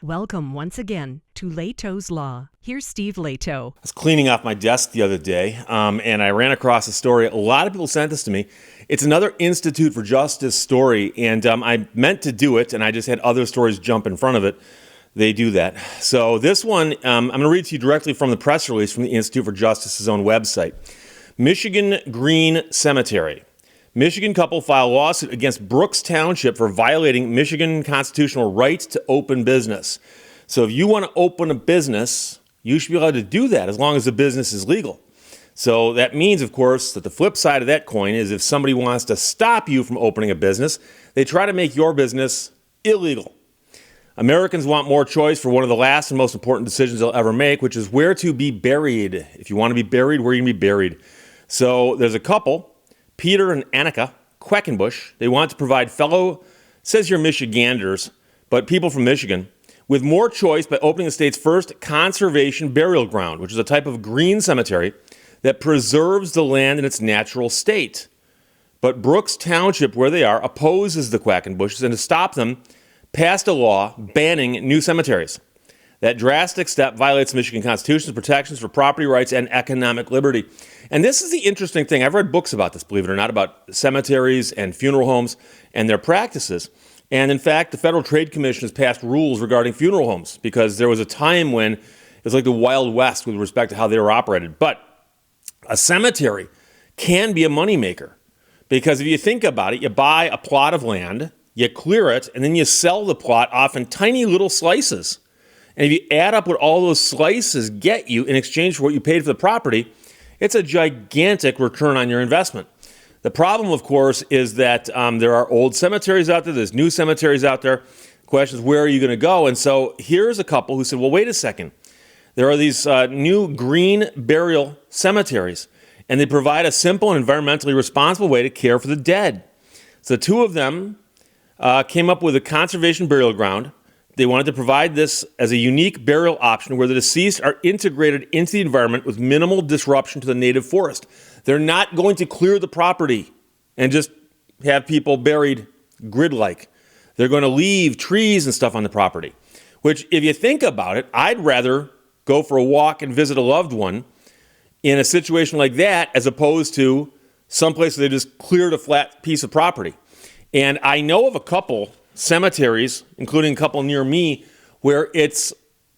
Welcome once again to Lehto's Law. Here's Steve Lehto. I was cleaning off my desk the other day, and I ran across a story. A lot of people sent this to me. It's another Institute for Justice story, and I meant to do it, and I just had other stories jump in front of it. They do that. So this one, I'm going to read to you directly from the press release from the Institute for Justice's own website. Michigan Green Cemetery. Michigan couple file lawsuit against Brooks Township for violating Michigan constitutional right to open business. So if you want to open a business, you should be allowed to do that as long as the business is legal. So that means, of course, that the flip side of that coin is if somebody wants to stop you from opening a business, they try to make your business illegal. Americans want more choice for one of the last and most important decisions they'll ever make, which is where to be buried. If you want to be buried, where are you going to be buried? So there's a couple, Peter and Annika Quackenbush. They want to provide fellow, says here Michiganders, but people from Michigan, with more choice by opening the state's first conservation burial ground, which is a type of green cemetery that preserves the land in its natural state. But Brooks Township, where they are, opposes the Quackenbushes, and to stop them, passed a law banning new cemeteries. That drastic step violates Michigan Constitution's protections for property rights and economic liberty. And this is the interesting thing. I've read books about this, believe it or not, about cemeteries and funeral homes and their practices. And in fact, the Federal Trade Commission has passed rules regarding funeral homes because there was a time when it was like the Wild West with respect to how they were operated. But a cemetery can be a moneymaker because if you think about it, you buy a plot of land, you clear it, and then you sell the plot off in tiny little slices. And if you add up what all those slices get you in exchange for what you paid for the property, it's a gigantic return on your investment. The problem, of course, is that there are old cemeteries out there. There's new cemeteries out there. The question is, where are you going to go? And so here's a couple who said, well, wait a second. There are these new green burial cemeteries, and they provide a simple and environmentally responsible way to care for the dead. So two of them came up with a conservation burial ground. They wanted to provide this as a unique burial option where the deceased are integrated into the environment with minimal disruption to the native forest. They're not going to clear the property and just have people buried grid-like. They're going to leave trees and stuff on the property, which, if you think about it, I'd rather go for a walk and visit a loved one in a situation like that as opposed to someplace where they just cleared a flat piece of property. And I know of a couple cemeteries, including a couple near me, where it's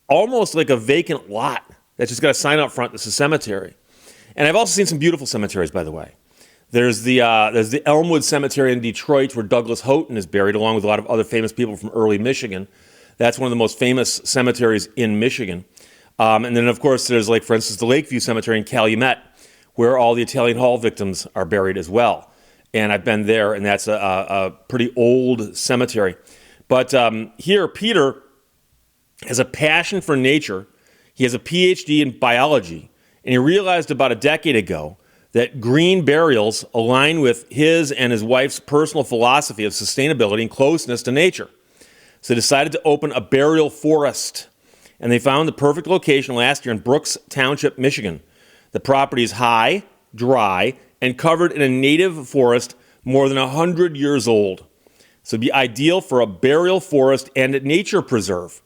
almost like a vacant lot that's just got a sign up front that's a cemetery. And I've also seen some beautiful cemeteries, by the way. There's the Elmwood Cemetery in Detroit, where Douglas Houghton is buried, along with a lot of other famous people from early Michigan. That's one of the most famous cemeteries in Michigan. And then, of course, there's, like, for instance, the Lakeview Cemetery in Calumet, where all the Italian Hall victims are buried as well. And I've been there, and that's a pretty old cemetery. But here, Peter has a passion for nature. He has a PhD in biology, and he realized about a decade ago that green burials align with his and his wife's personal philosophy of sustainability and closeness to nature. So they decided to open a burial forest, and they found the perfect location last year in Brooks Township, Michigan. The property is high, dry, and covered in a native forest more than 100 years old. So it'd be ideal for a burial forest and a nature preserve.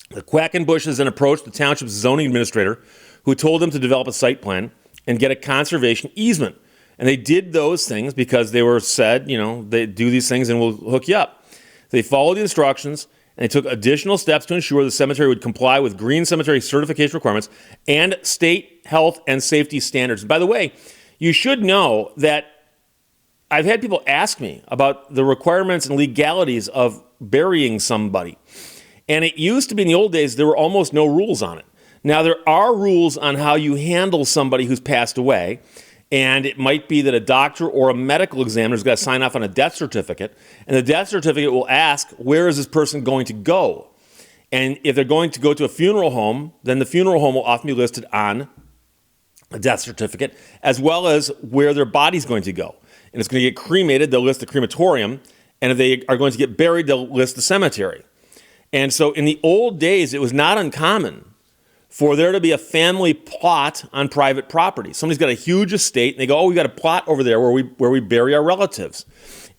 The Quackenbushes then approached the township's zoning administrator, who told them to develop a site plan and get a conservation easement. And they did those things because they were said, they do these things and we'll hook you up. They followed the instructions, and they took additional steps to ensure the cemetery would comply with green cemetery certification requirements and state health and safety standards. By the way, you should know that I've had people ask me about the requirements and legalities of burying somebody. And it used to be in the old days, there were almost no rules on it. Now, there are rules on how you handle somebody who's passed away. And it might be that a doctor or a medical examiner's got to sign off on a death certificate. And the death certificate will ask, where is this person going to go? And if they're going to go to a funeral home, then the funeral home will often be listed on a death certificate, as well as where their body's going to go. And it's going to get cremated, they'll list the crematorium. And if they are going to get buried, they'll list the cemetery. And so in the old days, it was not uncommon for there to be a family plot on private property. Somebody's got a huge estate, and they go, we got a plot over there where we bury our relatives.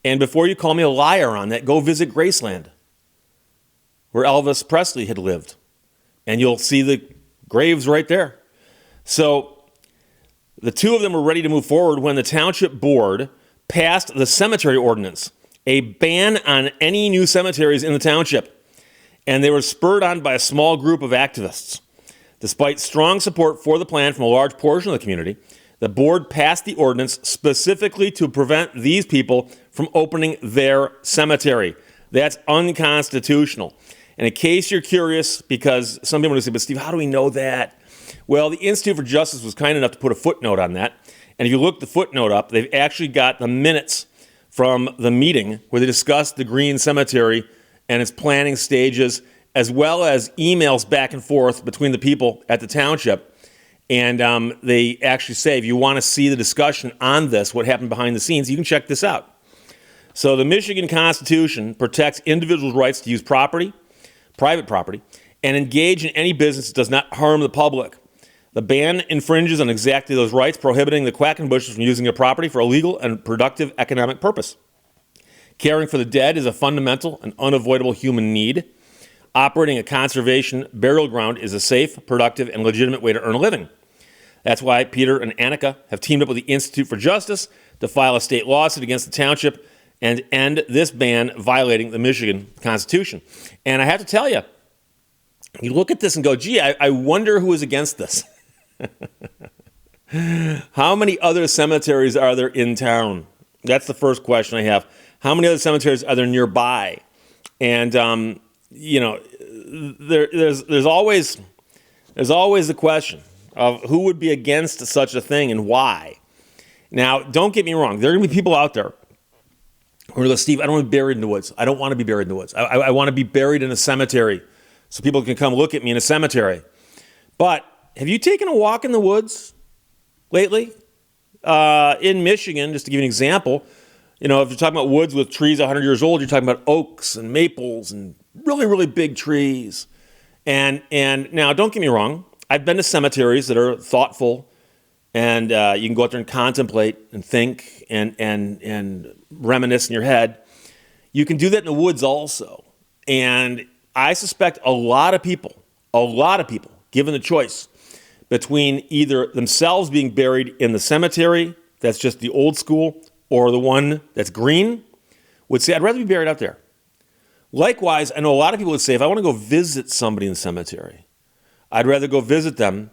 And before you call me a liar on that, go visit Graceland. where Elvis Presley had lived. And you'll see the graves right there. So the two of them were ready to move forward when the township board passed the cemetery ordinance, a ban on any new cemeteries in the township. And they were spurred on by a small group of activists. Despite strong support for the plan from a large portion of the community, the board passed the ordinance specifically to prevent these people from opening their cemetery. That's unconstitutional. And in case you're curious, because some people will say, but Steve, how do we know that? Well, the Institute for Justice was kind enough to put a footnote on that. And if you look the footnote up, they've actually got the minutes from the meeting where they discussed the Green Cemetery and its planning stages, as well as emails back and forth between the people at the township. And they actually say, if you want to see the discussion on this, what happened behind the scenes, you can check this out. So the Michigan Constitution protects individuals' rights to use property, private property, and engage in any business that does not harm the public. The ban infringes on exactly those rights, prohibiting the Quackenbushes from using their property for a legal and productive economic purpose. Caring for the dead is a fundamental and unavoidable human need. Operating a conservation burial ground is a safe, productive, and legitimate way to earn a living. That's why Peter and Annika have teamed up with the Institute for Justice to file a state lawsuit against the township and end this ban violating the Michigan Constitution. And I have to tell you, you look at this and go, gee, I wonder who is against this. How many other cemeteries are there in town? That's the first question I have. How many other cemeteries are there nearby? And, there's always the question of who would be against such a thing and why. Now, don't get me wrong. There are going to be people out there who are like, Steve, I don't want to be buried in the woods. I don't want to be buried in the woods. I want to be buried in a cemetery so people can come look at me in a cemetery. But have you taken a walk in the woods lately? In Michigan, just to give you an example, if you're talking about woods with trees 100 years old, you're talking about oaks and maples and really, really big trees. And now, don't get me wrong. I've been to cemeteries that are thoughtful, and you can go out there and contemplate and think and reminisce in your head. You can do that in the woods also. And I suspect a lot of people, given the choice between either themselves being buried in the cemetery, that's just the old school, or the one that's green, would say, I'd rather be buried out there. Likewise, I know a lot of people would say, if I want to go visit somebody in the cemetery, I'd rather go visit them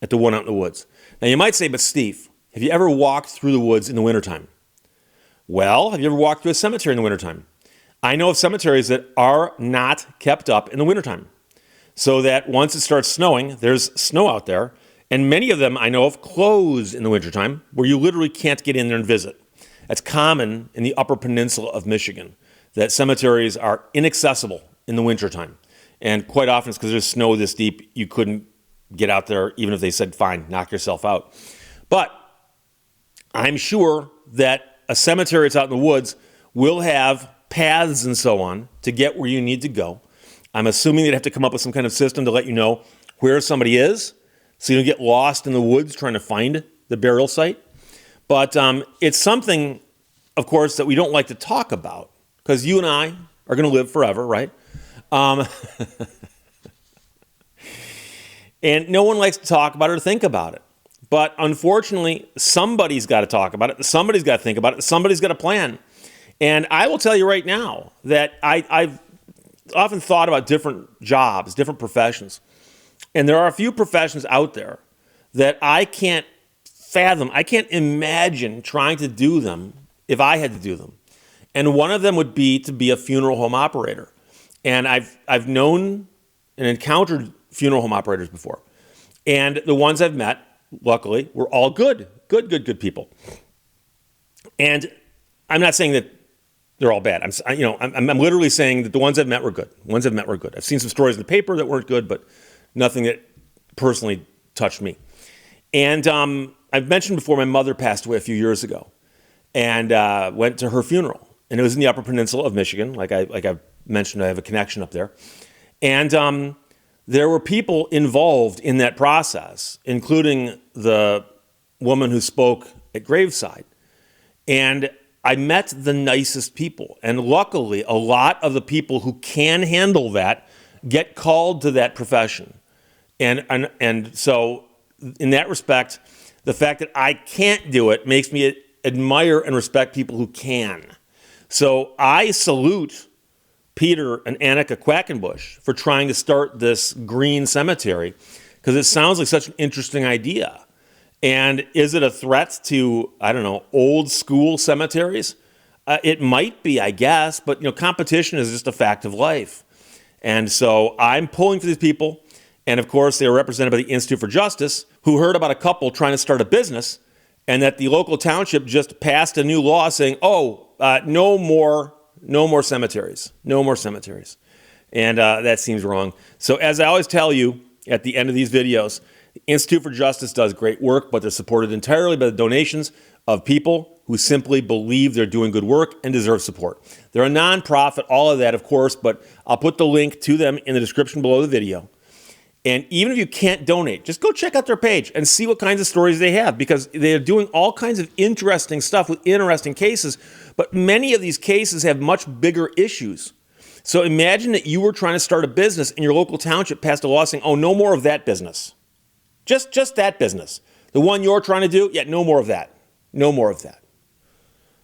at the one out in the woods. Now, you might say, but Steve, have you ever walked through the woods in the wintertime? Well, have you ever walked through a cemetery in the wintertime? I know of cemeteries that are not kept up in the wintertime, so that once it starts snowing, there's snow out there, and many of them I know of close in the wintertime, where you literally can't get in there and visit. That's common in the Upper Peninsula of Michigan, that cemeteries are inaccessible in the wintertime. And quite often it's because there's snow this deep, you couldn't get out there, even if they said, fine, knock yourself out. But I'm sure that a cemetery that's out in the woods will have paths and so on to get where you need to go. I'm assuming they'd have to come up with some kind of system to let you know where somebody is, so you don't get lost in the woods trying to find the burial site. But it's something, of course, that we don't like to talk about, because you and I are going to live forever, right? And no one likes to talk about it or think about it. But unfortunately, somebody's got to talk about it. Somebody's got to think about it. Somebody's got to plan. And I will tell you right now that I've often thought about different jobs, different professions. And there are a few professions out there that I can't fathom. I can't imagine trying to do them if I had to do them. And one of them would be to be a funeral home operator. And I've known and encountered funeral home operators before. And the ones I've met, luckily, were all good people. And I'm not saying that they're all bad. I'm literally saying that the ones I've met were good. I've seen some stories in the paper that weren't good, but nothing that personally touched me. And I've mentioned before, my mother passed away a few years ago, and went to her funeral. And it was in the Upper Peninsula of Michigan. Like I've mentioned, I have a connection up there. And there were people involved in that process, including the woman who spoke at graveside. And I met the nicest people. And luckily, a lot of the people who can handle that get called to that profession. And so in that respect, the fact that I can't do it makes me admire and respect people who can. So I salute Peter and Annika Quackenbush for trying to start this green cemetery, because it sounds like such an interesting idea. And is it a threat to, I don't know, old school cemeteries? It might be, I guess, but competition is just a fact of life. And so I'm pulling for these people. And of course, they were represented by the Institute for Justice, who heard about a couple trying to start a business, and that the local township just passed a new law saying, no more cemeteries, no more cemeteries. And that seems wrong. So as I always tell you at the end of these videos, the Institute for Justice does great work, but they're supported entirely by the donations of people who simply believe they're doing good work and deserve support. They're a nonprofit, all of that, of course, but I'll put the link to them in the description below the video. And even if you can't donate, just go check out their page and see what kinds of stories they have, because they're doing all kinds of interesting stuff with interesting cases, but many of these cases have much bigger issues. So imagine that you were trying to start a business and your local township passed a law saying, no more of that business. Just that business. The one you're trying to do, no more of that. No more of that.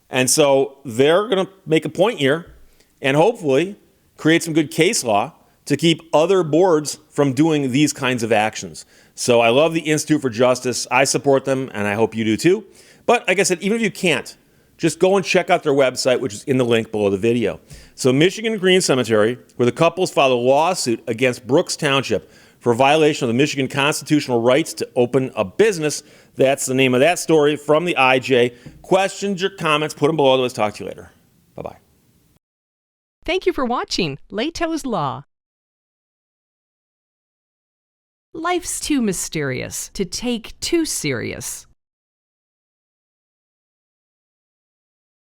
And so they're going to make a point here and hopefully create some good case law to keep other boards from doing these kinds of actions. So I love the Institute for Justice. I support them, and I hope you do too. But like I said, even if you can't, just go and check out their website, which is in the link below the video. So Michigan Green Cemetery, where the couples filed a lawsuit against Brooks Township for violation of the Michigan constitutional rights to open a business. That's the name of that story from the IJ. Questions or comments, put them below. Let's talk to you later. Bye-bye. Thank you for watching Lehto's Law. Life's too mysterious to take too serious.